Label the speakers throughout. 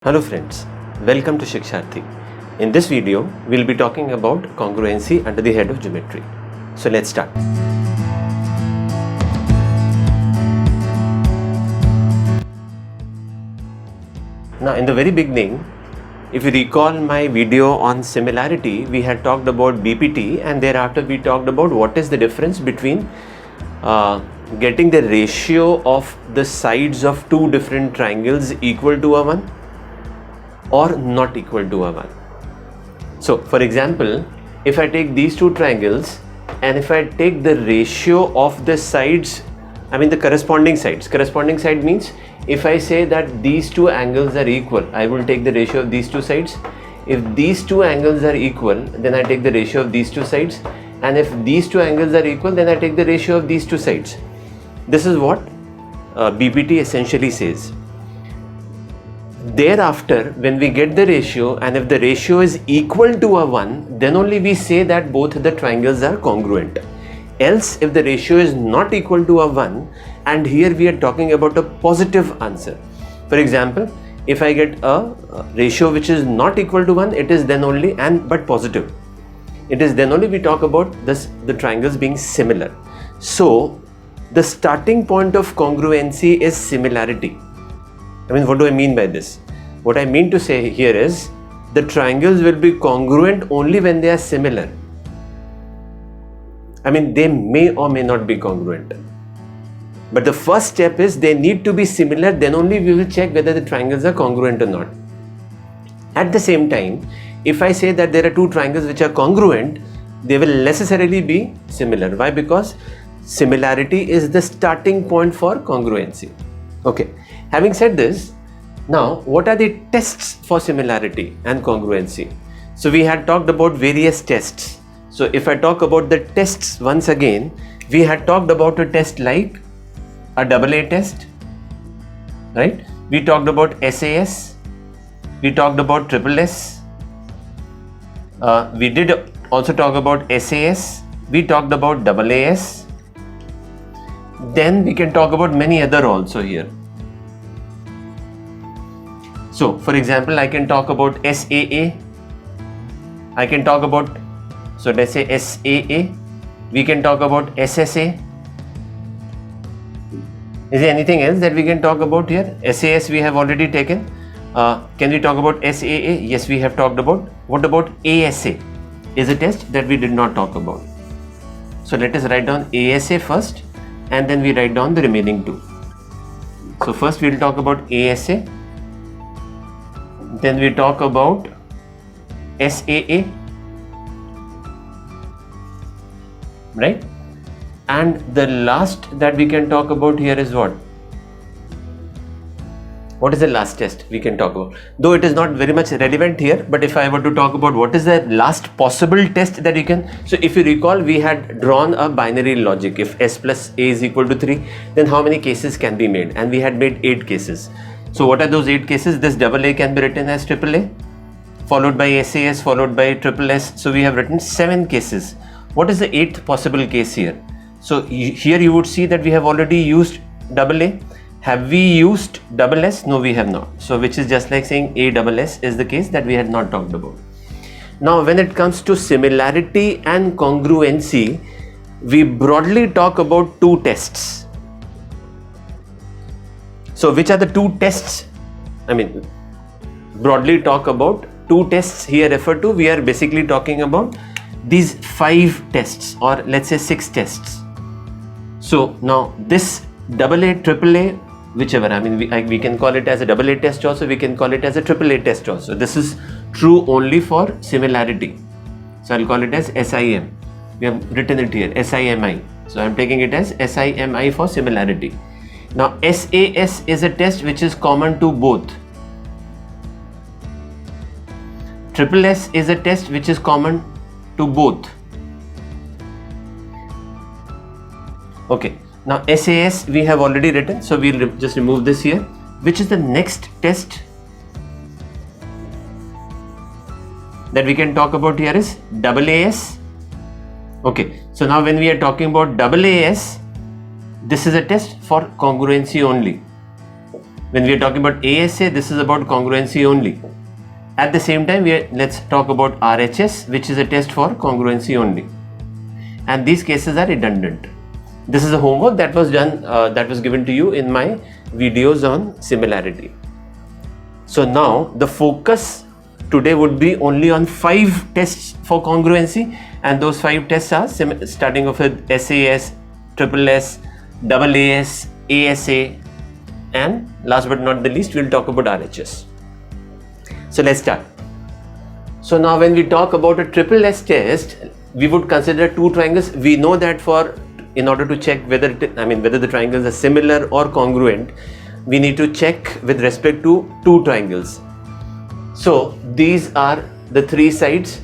Speaker 1: Hello friends, welcome to Shiksharthi. In this video, we'll be talking about congruency under the head of geometry. So let's start. Now in the very beginning, if you recall my video on similarity, we had talked about BPT and thereafter we talked about what is the difference between getting the ratio of the sides of two different triangles equal to a 1 or not equal to a 1. So for example, if I take these two triangles and if I take the ratio of the sides, the corresponding side means if I say that these two angles are equal, I will take the ratio of these two sides. If these two angles are equal, then I take the ratio of these two sides, and if these two angles are equal, then I take the ratio of these two sides. This is what BPT essentially says. Thereafter, when we get the ratio and if the ratio is equal to a 1, then only we say that both the triangles are congruent. Else, if the ratio is not equal to a 1, and here we are talking about a positive answer. For example, if I get a ratio which is not equal to 1, it is then only but positive. It is then only we talk about the triangles being similar. So, the starting point of congruency is similarity. What do I mean by this? What I mean to say here is the triangles will be congruent only when they are similar. They may or may not be congruent. But the first step is they need to be similar, then only we will check whether the triangles are congruent or not. At the same time, if I say that there are two triangles which are congruent, they will necessarily be similar. Why? Because similarity is the starting point for congruency. Okay. Having said this, now what are the tests for similarity and congruency? So we had talked about various tests. So if I talk about the tests once again, we had talked about a test like a AA test, right? We talked about SAS, we talked about SSS, we did also talk about SAS, we talked about AAS, then we can talk about many other also here. So, for example, I can talk about SAA, I can talk about, so let's say SAA, we can talk about SSA. Is there anything else that we can talk about here? SAS we have already taken. Can we talk about SAA? Yes, we have talked about. What about ASA? Is a test that we did not talk about. So let us write down ASA first and then we write down the remaining two. So first we will talk about ASA. Then we talk about SAA, right? And the last that we can talk about here is what? What is the last test we can talk about? Though it is not very much relevant here, but if I were to talk about what is the last possible test that you can, so if you recall, we had drawn a binary logic. If S plus A is equal to 3, then how many cases can be made? And we had made 8 cases. So what are those 8 cases? This AA can be written as AAA, followed by SAS, followed by SSS. So we have written 7 cases. What is the 8th possible case here? So here you would see that we have already used AA. Have we used SSS? No, we have not. So which is just like saying ASS is the case that we had not talked about. Now when it comes to similarity and congruency, we broadly talk about 2 tests. So which are the 2 tests? Broadly talk about 2 tests here referred to. We are basically talking about these 5 tests, or let's say 6 tests. So now this AA, AAA, whichever, we can call it as a AA test also, we can call it as a AAA test also. This is true only for similarity. So I'll call it as SIM. We have written it here, SIMI. So I'm taking it as SIMI for similarity. Now SAS is a test which is common to both. SSS is a test which is common to both. Okay, now SAS we have already written, so we'll just remove this here. Which is the next test that we can talk about here is AAS. Okay, so now when we are talking about AAS, this is a test for congruency only. When we are talking about ASA, this is about congruency only. At the same time, let's talk about RHS, which is a test for congruency only. And these cases are redundant. This is the homework that was done, that was given to you in my videos on similarity. So now the focus today would be only on 5 tests for congruency, and those 5 tests are starting off with SAS, SSS, AAS, ASA, and last but not the least, we'll talk about RHS. So let's start. So now when we talk about a SSS test, we would consider 2 triangles. We know that in order to check whether the triangles are similar or congruent, we need to check with respect to 2 triangles. So these are the 3 sides.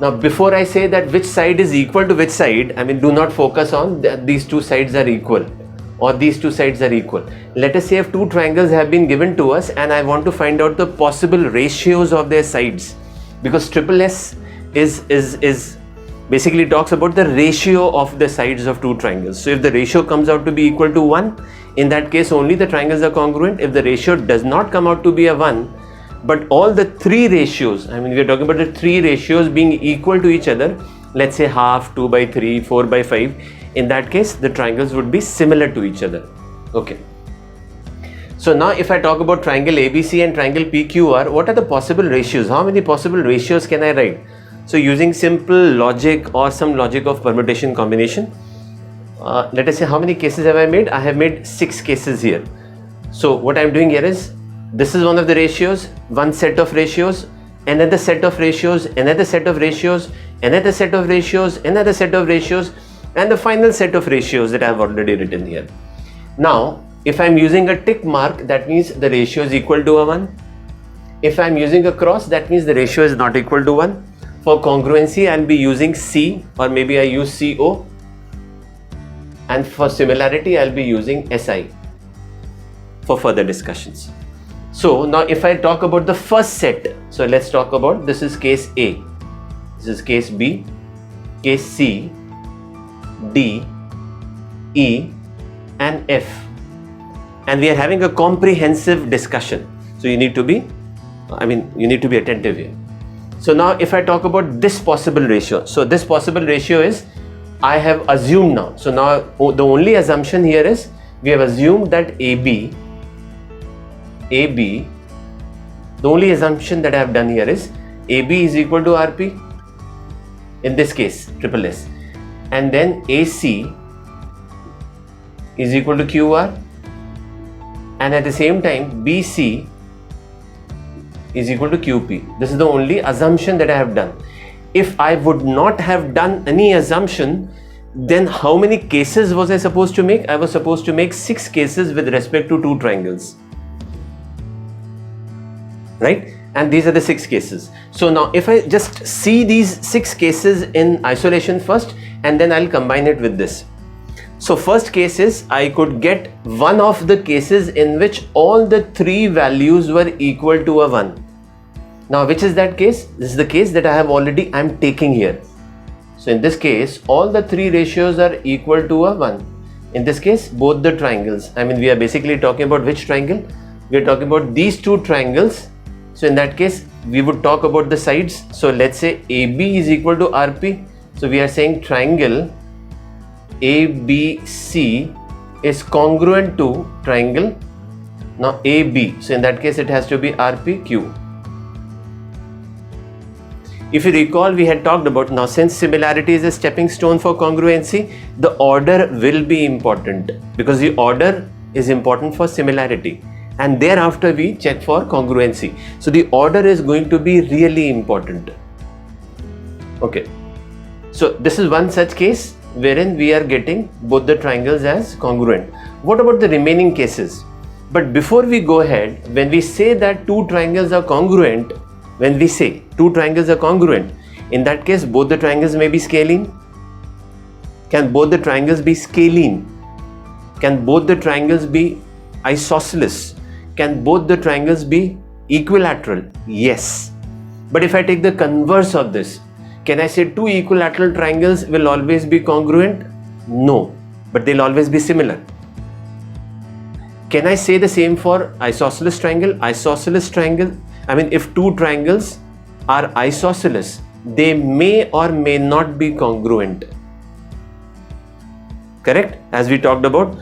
Speaker 1: Now before I say that which side is equal to which side, do not focus on that these 2 sides are equal or these 2 sides are equal. Let us say if 2 triangles have been given to us and I want to find out the possible ratios of their sides, because SSS is basically talks about the ratio of the sides of 2 triangles. So if the ratio comes out to be equal to 1, in that case only the triangles are congruent. If the ratio does not come out to be a 1, but all the 3 ratios, we are talking about the 3 ratios being equal to each other, let's say half, 2 by 3, 4 by 5, in that case the triangles would be similar to each other. Okay. So now if I talk about triangle ABC and triangle PQR, what are the possible ratios? How many possible ratios can I write? So using simple logic or some logic of permutation combination, let us say how many cases have I made? I have made 6 cases here. So what I am doing here is, this is one of the ratios, one set of ratios, another set of ratios, another set of ratios, another set of ratios, another set of ratios, and the final set of ratios that I have already written here. Now if I am using a tick mark, that means the ratio is equal to a 1. If I am using a cross, that means the ratio is not equal to 1. For congruency, I will be using C, or maybe I use CO, and for similarity, I will be using SI for further discussions. So now if I talk about the first set, so let's talk about, this is case A, this is case B, case C, D, E, and F, and we are having a comprehensive discussion. So you need to be attentive here. So now if I talk about this possible ratio, so this possible ratio is, I have assumed now. So now the only assumption here is, we have assumed that AB, the only assumption that I have done here is AB is equal to RP, in this case SSS, and then AC is equal to QR, and at the same time BC is equal to QP. This is the only assumption that I have done. If I would not have done any assumption, then how many cases was I supposed to make? I was supposed to make 6 cases with respect to 2 triangles, right? And these are the 6 cases. So now if I just see these 6 cases in isolation first, and then I'll combine it with this. So first case is, I could get one of the cases in which all the 3 values were equal to a 1. Now which is that case? This is the case that I'm taking here. So in this case, all the 3 ratios are equal to a 1. In this case, both the triangles, we are basically talking about which triangle? We are talking about these 2 triangles. So in that case, we would talk about the sides. So let's say AB is equal to RP. So we are saying triangle ABC is congruent to triangle now AB. So in that case, it has to be RPQ. If you recall, we had talked about, now since similarity is a stepping stone for congruency, the order will be important, because the order is important for similarity, and thereafter we check for congruency. So the order is going to be really important. Okay, so this is one such case wherein we are getting both the triangles as congruent. What about the remaining cases? But before we go ahead, when we say that 2 triangles are congruent, in that case both the triangles may be scalene. Can both the triangles be scalene? Can both the triangles be isosceles? Can both the triangles be equilateral? Yes. But if I take the converse of this, can I say 2 equilateral triangles will always be congruent? No, but they'll always be similar. Can I say the same for isosceles triangle? Isosceles triangle, I mean, if two triangles are isosceles, they may or may not be congruent. Correct? As we talked about.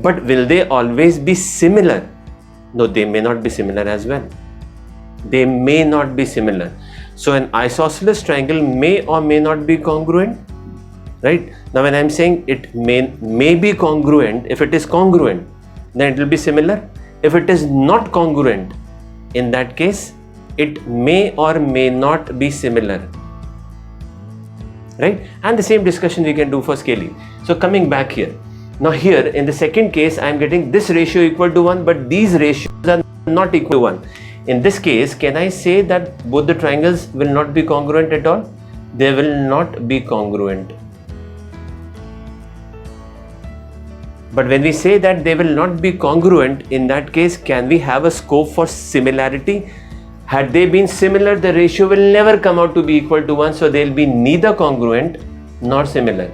Speaker 1: But will they always be similar? No, they may not be similar as well. They may not be similar. So an isosceles triangle may or may not be congruent. Right? Now when I am saying it may be congruent, if it is congruent, then it will be similar. If it is not congruent, in that case, it may or may not be similar. Right? And the same discussion we can do for scaling. So coming back here. Now here in the second case, I am getting this ratio equal to 1, but these ratios are not equal to 1. In this case, can I say that both the triangles will not be congruent at all? They will not be congruent. But when we say that they will not be congruent, in that case, can we have a scope for similarity? Had they been similar, the ratio will never come out to be equal to 1. So they'll be neither congruent nor similar.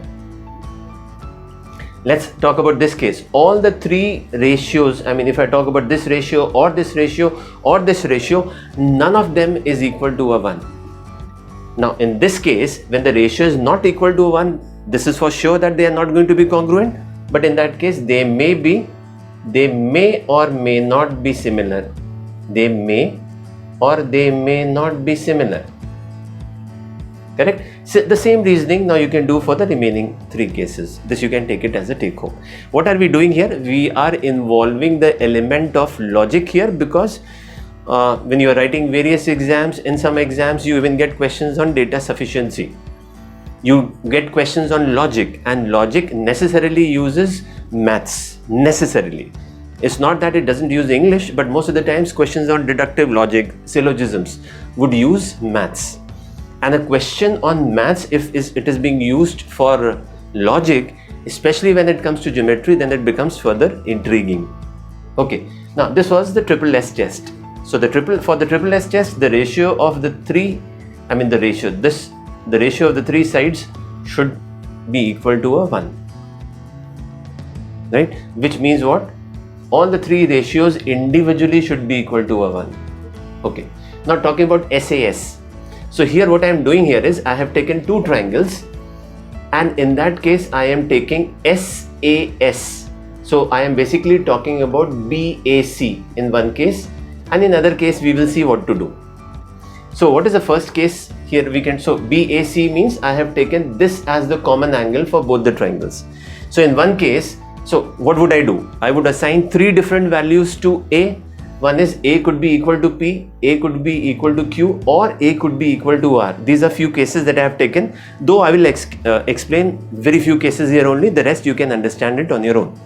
Speaker 1: Let's talk about this case. All the three ratios, I mean, if I talk about this ratio or this ratio or this ratio, none of them is equal to a 1. Now, in this case, when the ratio is not equal to 1, this is for sure that they are not going to be congruent. But in that case, they may or may not be similar. They may or they may not be similar. Correct? So the same reasoning now you can do for the remaining three cases. This you can take it as a take home. What are we doing here? We are involving the element of logic here, because when you are writing various exams, in some exams you even get questions on data sufficiency. You get questions on logic, and logic necessarily uses maths. Necessarily. It's not that it doesn't use English, but most of the times questions on deductive logic, syllogisms would use maths. And a question on maths, if it is being used for logic, especially when it comes to geometry, then it becomes further intriguing. Okay, now this was the triple S test. So for the triple S test, the ratio of the three, the ratio of the three sides should be equal to a 1. Right? Which means what? All the three ratios individually should be equal to a 1. Okay. Now talking about SAS. So here what I am doing here is I have taken two triangles, and in that case I am taking SAS. So I am basically talking about BAC in one case, and in other case we will see what to do. So what is the first case here? So BAC means I have taken this as the common angle for both the triangles. So in one case, so what would I do? I would assign three different values to A. One is A could be equal to P, A could be equal to Q, or A could be equal to R. These are few cases that I have taken, though I will explain very few cases here only. The rest you can understand it on your own.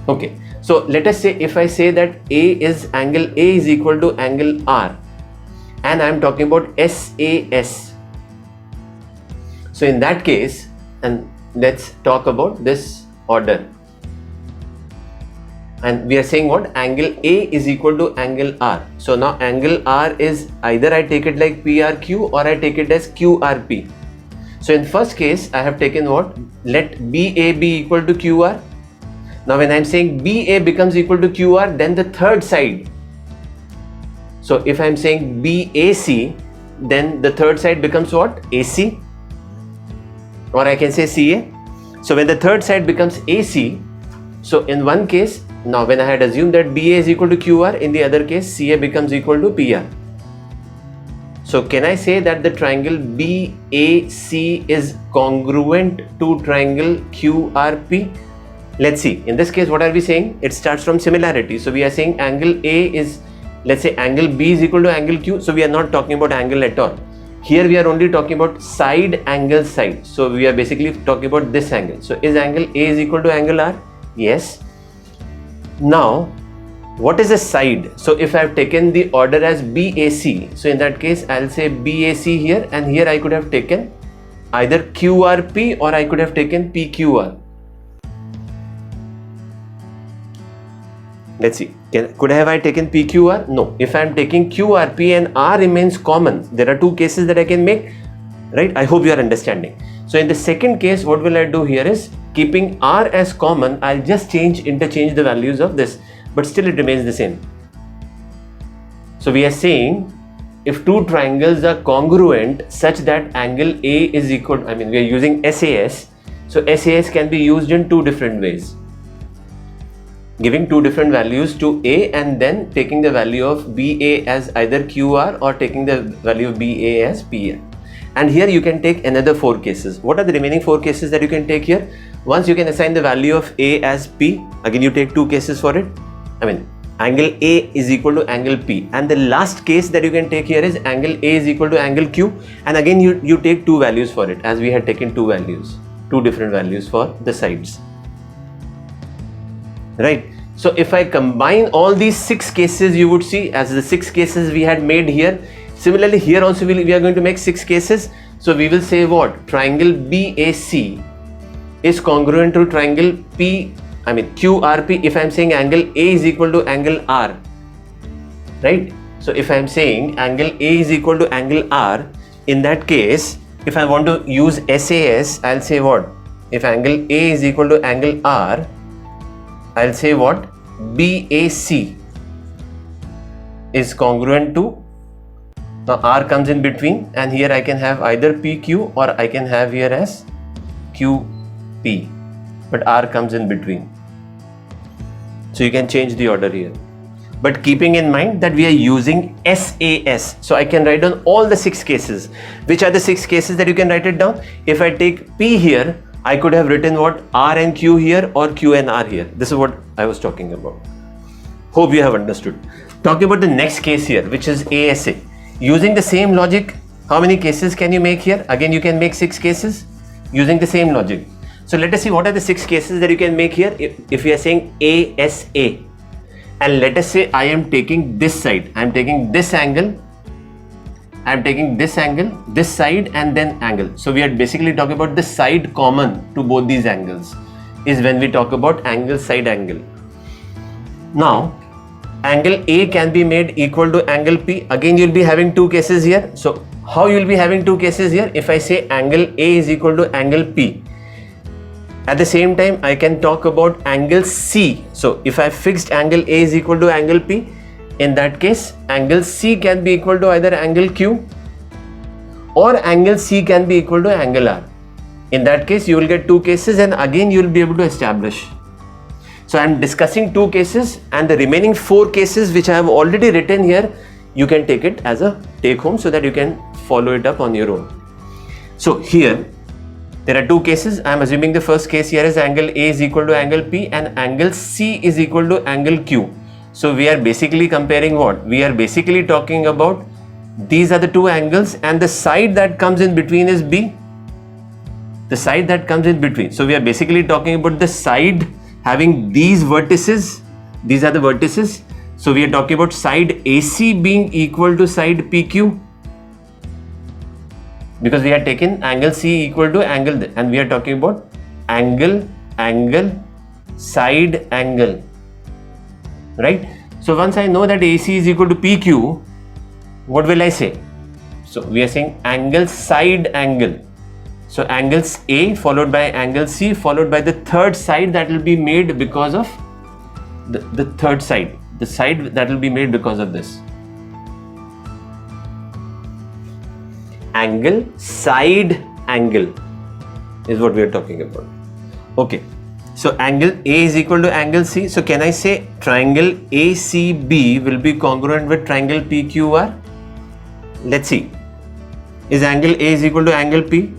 Speaker 1: Okay, so let us say if I say that angle A is equal to angle R, and I am talking about SAS. So in that case, and let's talk about this order. And we are saying what? Angle A is equal to angle R. So now angle R is either I take it like PRQ or I take it as QRP. So in first case, I have taken what? Let BA be equal to QR. Now when I am saying BA becomes equal to QR, then the third side. So if I am saying BAC, then the third side becomes what? AC. Or I can say CA. So when the third side becomes AC, so in one case, now when I had assumed that BA is equal to QR, in the other case CA becomes equal to PR. So can I say that the triangle BAC is congruent to triangle QRP? Let's see. In this case, what are we saying? It starts from similarity. So we are saying angle A is, let's say angle B is equal to angle Q. So we are not talking about angle at all. Here we are only talking about side angle side. So we are basically talking about this angle. So is angle A is equal to angle R? Yes. Now, what is a side? So if I have taken the order as BAC, so in that case I'll say BAC here, and here I could have taken either QRP or I could have taken PQR. Let's see. Could I taken PQR? No. If I am taking QRP and R remains common, there are two cases that I can make, right? I hope you are understanding. So in the second case, what will I do here is, keeping R as common, I'll just interchange the values of this. but still it remains the same. So we are saying if two triangles are congruent such that angle A is equal, we are using SAS. So SAS can be used in two different ways. Giving two different values to A and then taking the value of BA as either QR or taking the value of BA as PR. And here you can take another 4 cases. What are the remaining 4 cases that you can take here? Once you can assign the value of A as P, again you take 2 cases for it. Angle A is equal to angle P, and the last case that you can take here is angle A is equal to angle Q, and again you take 2 values for it, as we had taken 2 different values for the sides. Right. So if I combine all these 6 cases, you would see as the 6 cases we had made here. Similarly, here also we are going to make 6 cases. So we will say what? Triangle BAC is congruent to triangle QRP if I am saying angle A is equal to angle R. Right. So if I am saying angle A is equal to angle R, in that case, if I want to use SAS, I'll say what? If angle A is equal to angle R, I'll say what? BAC is congruent to, now R comes in between, and here I can have either PQ or I can have here as QP, but R comes in between. So you can change the order here. But keeping in mind that we are using SAS, so I can write down all the 6 cases. Which are the 6 cases that you can write it down? If I take P here, I could have written what? R and Q here or Q and R here. This is what I was talking about. Hope you have understood. Talking about the next case here, which is ASA. Using the same logic, how many cases can you make here? Again, you can make 6 cases using the same logic. So let us see what are the 6 cases that you can make here. If we are saying ASA, and let us say I am taking this side, I am taking this angle, I am taking this angle, this side, and then angle. So we are basically talking about the side common to both these angles is when we talk about angle side angle. Now angle A can be made equal to angle P. Again you will be having 2 cases here. So how you will be having 2 cases here? If I say angle A is equal to angle P, at the same time I can talk about angle C. So if I fixed angle A is equal to angle P, in that case angle C can be equal to either angle Q or angle C can be equal to angle R. In that case you will get 2 cases, and again you will be able to establish. So I am discussing 2 cases, and the remaining 4 cases which I have already written here, you can take it as a take home so that you can follow it up on your own. So here there are 2 cases. I am assuming the first case here is angle A is equal to angle P and angle C is equal to angle Q. So we are basically comparing what? We are basically talking about these are the 2 angles, and the side that comes in between is B. The side that comes in between. So we are basically talking about the side having these vertices. These are the vertices. So we are talking about side AC being equal to side PQ, because we have taken angle C equal to angle, and we are talking about angle, side angle. Right? So once I know that AC is equal to PQ, what will I say? So we are saying angle side angle. So angles A followed by angle C followed by the third side that will be made because of the third side, the side that will be made because of this. Angle side angle is what we are talking about. Okay. So angle A is equal to angle C. So can I say triangle ACB will be congruent with triangle PQR? Let's see. Is angle A is equal to angle P?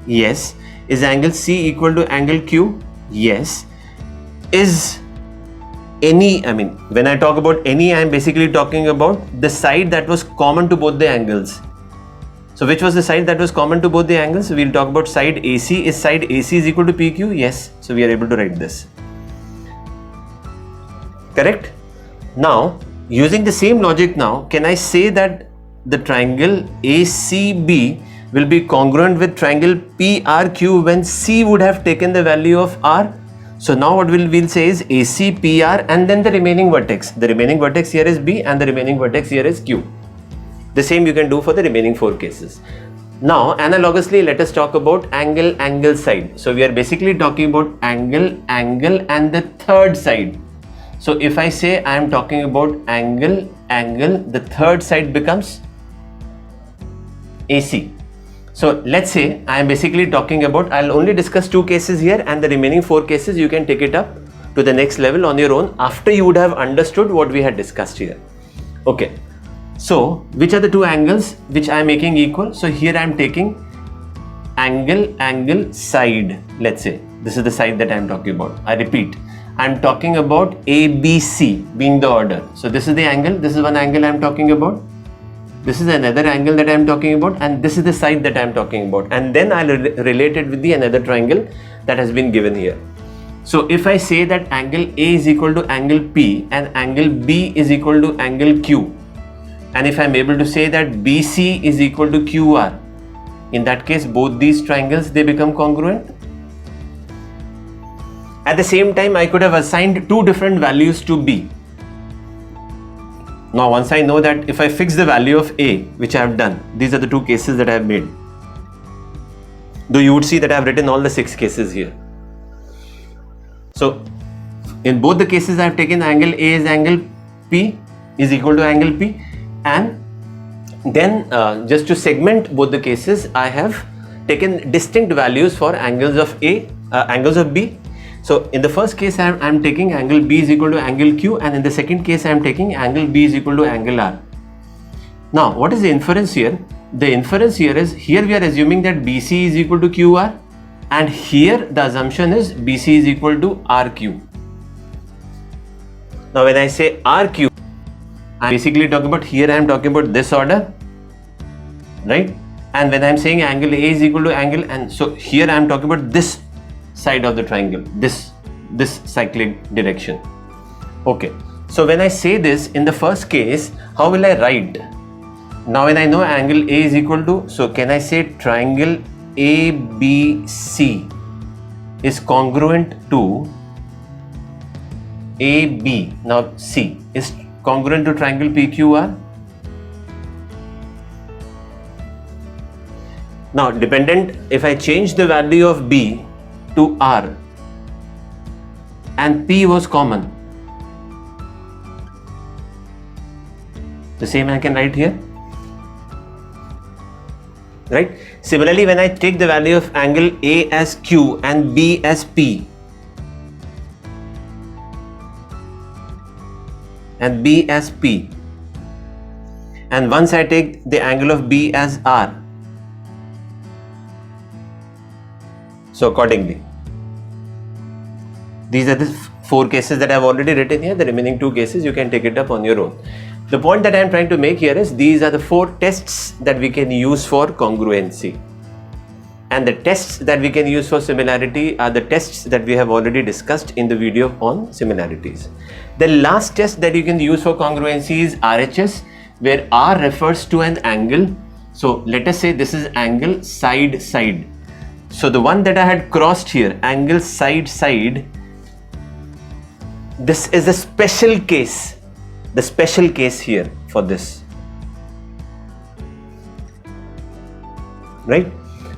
Speaker 1: Yes. Is angle C equal to angle Q? Yes. Is any, when I talk about any, I am basically talking about the side that was common to both the angles. So which was the side that was common to both the angles? We will talk about side AC. Is side AC is equal to PQ? Yes. So we are able to write this. Correct? Now, using the same logic now, can I say that the triangle ACB will be congruent with triangle PRQ when C would have taken the value of R? So now what we'll say is AC, PR, and then the remaining vertex. The remaining vertex here is B and the remaining vertex here is Q. The same you can do for the remaining 4 cases. Now analogously, let us talk about angle side. So we are basically talking about angle and the third side. So if I say I am talking about angle, the third side becomes AC. So let's say I am basically talking about, I'll only discuss 2 cases here, and the remaining 4 cases you can take it up to the next level on your own after you would have understood what we had discussed here. Okay. So which are the 2 angles which I am making equal? So here I am taking angle, side. Let's say this is the side that I am talking about. I repeat, I am talking about ABC being the order. So this is the angle, this is one angle I am talking about. This is another angle that I am talking about, and this is the side that I am talking about. And then I'll relate it with the another triangle that has been given here. So if I say that angle A is equal to angle P and angle B is equal to angle Q, and if I am able to say that BC is equal to QR, in that case both these triangles, they become congruent. At the same time, I could have assigned 2 different values to B. Now once I know that if I fix the value of A, which I have done, these are the 2 cases that I have made. Though you would see that I have written all the 6 cases here. So in both the cases I have taken angle A is angle P is equal to angle P, and then just to segment both the cases, I have taken distinct values for angles of A, angles of B. So in the first case I am taking angle B is equal to angle Q, and in the second case I am taking angle B is equal to angle R. Now what is the inference here? The inference here is, here we are assuming that BC is equal to QR, and here the assumption is BC is equal to RQ. Now when I say RQ, I am basically talking about, here I am talking about this order, right? And when I am saying angle A is equal to angle, and so here I am talking about this side of the triangle, this cyclic direction. Okay, so when I say this in the first case, how will I write? Now when I know angle A is equal to, so can I say triangle ABC is congruent to AB, now C is congruent to triangle PQR? Now dependent, if I change the value of B to R and P was common, the same I can write here, right? Similarly, when I take the value of angle A as Q and B as P and B as P, and once I take the angle of B as R, so accordingly, these are the 4 cases that I have already written here. The remaining 2 cases you can take it up on your own. The point that I am trying to make here is, these are the 4 tests that we can use for congruency, and the tests that we can use for similarity are the tests that we have already discussed in the video on similarities. The last test that you can use for congruency is RHS, where R refers to an angle. So let us say this is angle side side. So the one that I had crossed here, angle side side, this is a special case, the special case here for this, right?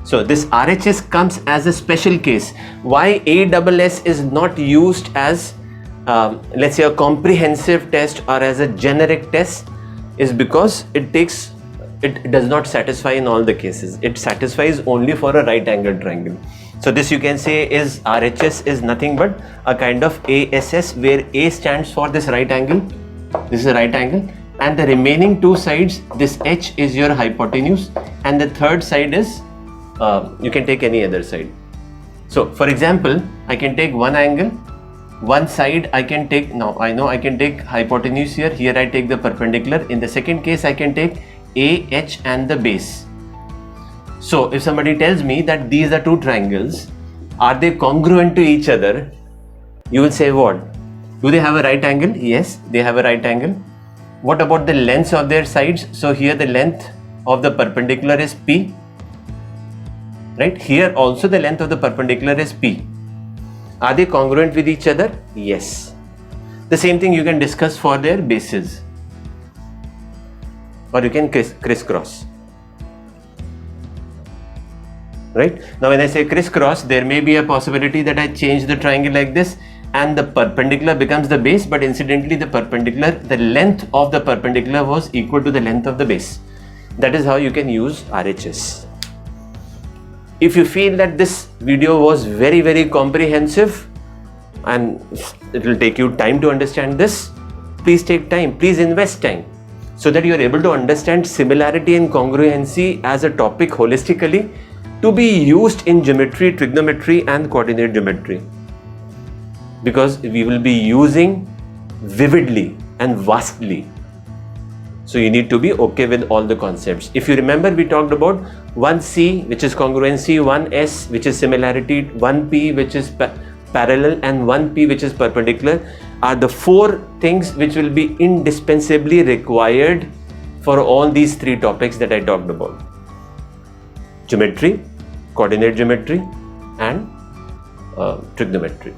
Speaker 1: So this RHS comes as a special case. Why ASS is not used as let's say a comprehensive test or as a generic test is because it does not satisfy in all the cases. It satisfies only for a right angle triangle. So this you can say is RHS is nothing but a kind of ASS, where A stands for this right angle, this is a right angle, and the remaining 2 sides, this H is your hypotenuse, and the third side is you can take any other side. So for example, I can take one angle, one side I can take, now I know I can take hypotenuse here, here I take the perpendicular. In the second case I can take A, H and the base. So if somebody tells me that these are 2 triangles, are they congruent to each other? You will say what? Do they have a right angle? Yes, they have a right angle. What about the lengths of their sides? So here the length of the perpendicular is P, right? Here also the length of the perpendicular is P. Are they congruent with each other? Yes. The same thing you can discuss for their bases, or you can crisscross. Right? Now when I say crisscross, there may be a possibility that I change the triangle like this and the perpendicular becomes the base, but incidentally the length of the perpendicular was equal to the length of the base. That is how you can use RHS. If you feel that this video was very comprehensive and it will take you time to understand this, please take time, please invest time, so that you are able to understand similarity and congruency as a topic holistically to be used in geometry, trigonometry and coordinate geometry. Because we will be using vividly and vastly. So you need to be okay with all the concepts. If you remember, we talked about 1C, which is congruency, 1S, which is similarity, 1P, which is parallel, and 1P, which is perpendicular, are the four things which will be indispensably required for all these three topics that I talked about: geometry, coordinate geometry, and trigonometry.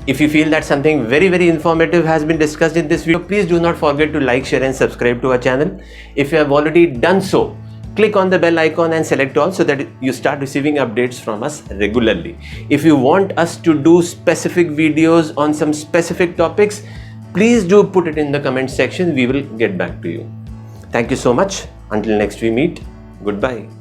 Speaker 1: If you feel that something very informative has been discussed in this video, please do not forget to like, share and subscribe to our channel. If you have already done so, click on the bell icon and select all so that you start receiving updates from us regularly. If you want us to do specific videos on some specific topics, please do put it in the comment section. We will get back to you. Thank you so much. Until next we meet, goodbye.